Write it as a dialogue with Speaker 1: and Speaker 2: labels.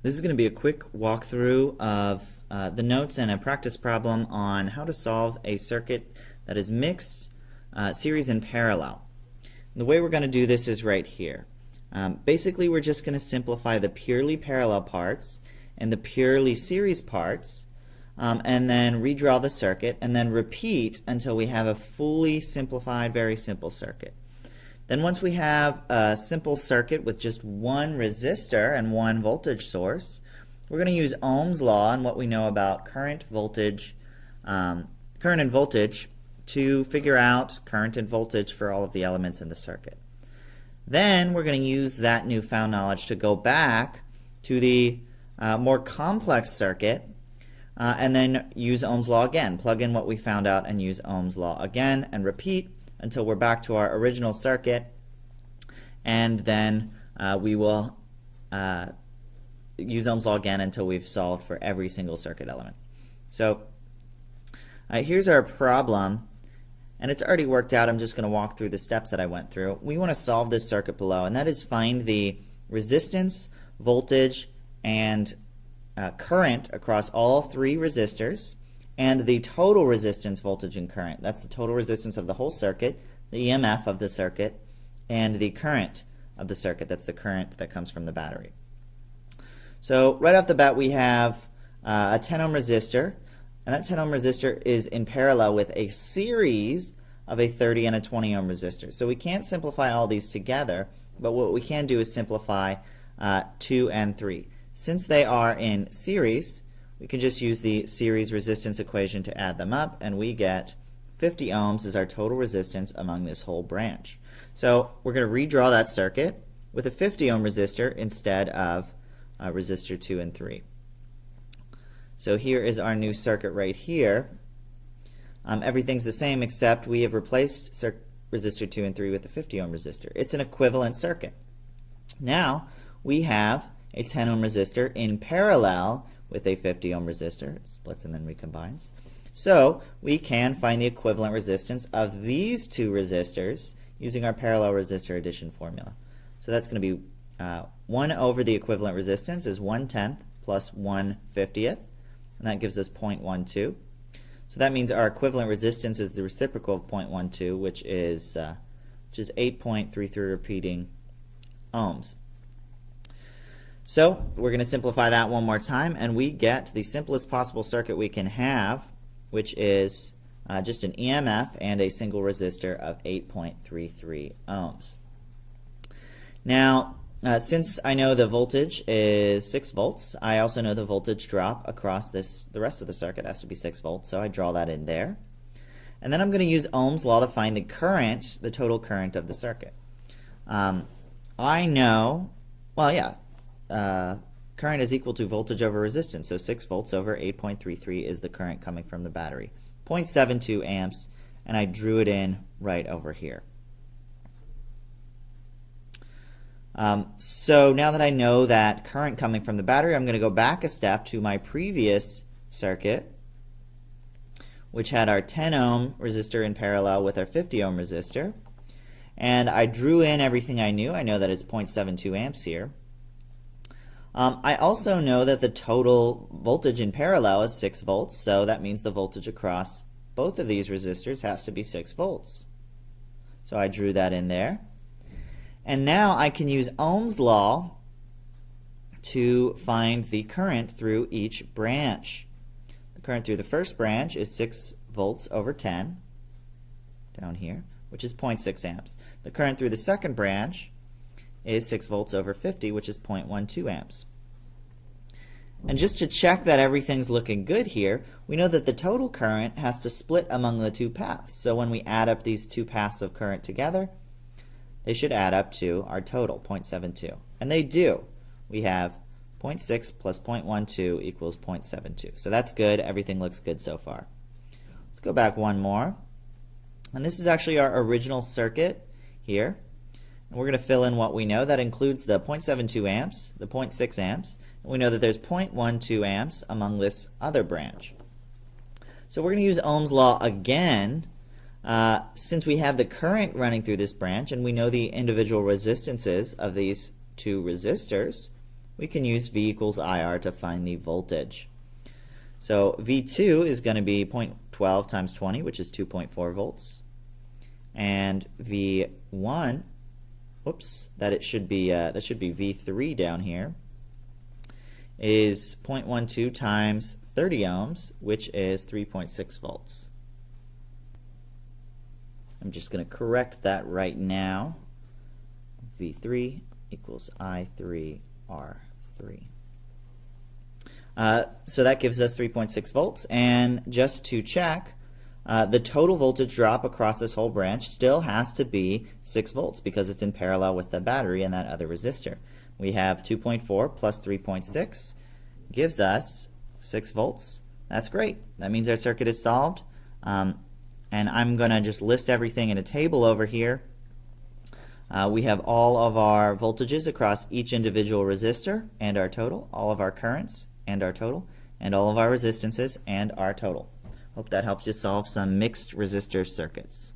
Speaker 1: This is going to be a quick walkthrough of the notes and a practice problem on how to solve a circuit that is mixed, series, and parallel. And the way we're going to do this is right here. Basically, we're just going to simplify the purely parallel parts and the purely series parts, and then redraw the circuit, and then repeat until we have a fully simplified, very simple circuit. Then once we have a simple circuit with just one resistor and one voltage source, we're going to use Ohm's law and what we know about current and voltage to figure out current and voltage for all of the elements in the circuit. Then we're going to use that newfound knowledge to go back to the more complex circuit and then use Ohm's law again. Plug in what we found out and use Ohm's law again and repeat until we're back to our original circuit, and then we will use Ohm's law again until we've solved for every single circuit element. So here's our problem, and it's already worked out. I'm just going to walk through the steps that I went through. We want to solve this circuit below, and that is find the resistance, voltage, and current across all three resistors, and the total resistance, voltage, and current. That's the total resistance of the whole circuit, the EMF of the circuit, and the current of the circuit. That's the current that comes from the battery. So right off the bat we have a 10 ohm resistor, and that 10 ohm resistor is in parallel with a series of a 30 and a 20 ohm resistor. So we can't simplify all these together, but what we can do is simplify 2 and 3. Since they are in series, we can just use the series resistance equation to add them up, and we get 50 ohms is our total resistance among this whole branch. So we're going to redraw that circuit with a 50 ohm resistor instead of resistor 2 and 3. So here is our new circuit right here. Everything's the same except we have replaced resistor 2 and 3 with a 50 ohm resistor. It's an equivalent circuit. Now we have a 10 ohm resistor in parallel with a 50 ohm resistor. It splits and then recombines. So we can find the equivalent resistance of these two resistors using our parallel resistor addition formula. So that's going to be 1 over the equivalent resistance is 1/10 plus 1/50th, and that gives us 0.12. So that means our equivalent resistance is the reciprocal of 0.12, which is 8.33 repeating ohms. So we're going to simplify that one more time, and we get the simplest possible circuit we can have, which is just an EMF and a single resistor of 8.33 ohms. Now, since I know the voltage is 6 volts, I also know the voltage drop across the rest of the circuit has to be 6 volts, so I draw that in there. And then I'm going to use Ohm's law to find the current, the total current of the circuit. I know, well, yeah, current is equal to voltage over resistance, so 6 volts over 8.33 is the current coming from the battery. 0.72 amps, and I drew it in right over here. So now that I know that current coming from the battery, I'm going to go back a step to my previous circuit, which had our 10 ohm resistor in parallel with our 50 ohm resistor, and I drew in everything I knew. I know that it's 0.72 amps here. I also know that the total voltage in parallel is 6 volts, so that means the voltage across both of these resistors has to be 6 volts. So I drew that in there. And now I can use Ohm's law to find the current through each branch. The current through the first branch is 6 volts over 10, down here, which is 0.6 amps. The current through the second branch is 6 volts over 50, which is 0.12 amps. And just to check that everything's looking good here, we know that the total current has to split among the two paths. So when we add up these two paths of current together, they should add up to our total, 0.72. And they do. We have 0.6 plus 0.12 equals 0.72. So that's good. Everything looks good so far. Let's go back one more. And this is actually our original circuit here. And we're going to fill in what we know. That includes the 0.72 amps, the 0.6 amps, and we know that there's 0.12 amps among this other branch. So we're going to use Ohm's law again since we have the current running through this branch and we know the individual resistances of these two resistors. we can use V equals IR to find the voltage. So V2 is going to be 0.12 times 20, which is 2.4 volts. And V1, that should be V3 down here, is 0.12 times 30 ohms, which is 3.6 volts. I'm just going to correct that right now. V3 equals I3R3. So that gives us 3.6 volts, and just to check, the total voltage drop across this whole branch still has to be 6 volts because it's in parallel with the battery and that other resistor. We have 2.4 plus 3.6 gives us 6 volts. That's great. That means our circuit is solved. And I'm going to just list everything in a table over here. We have all of our voltages across each individual resistor and our total, all of our currents and our total, and all of our resistances and our total. Hope that helps you solve some mixed resistor circuits.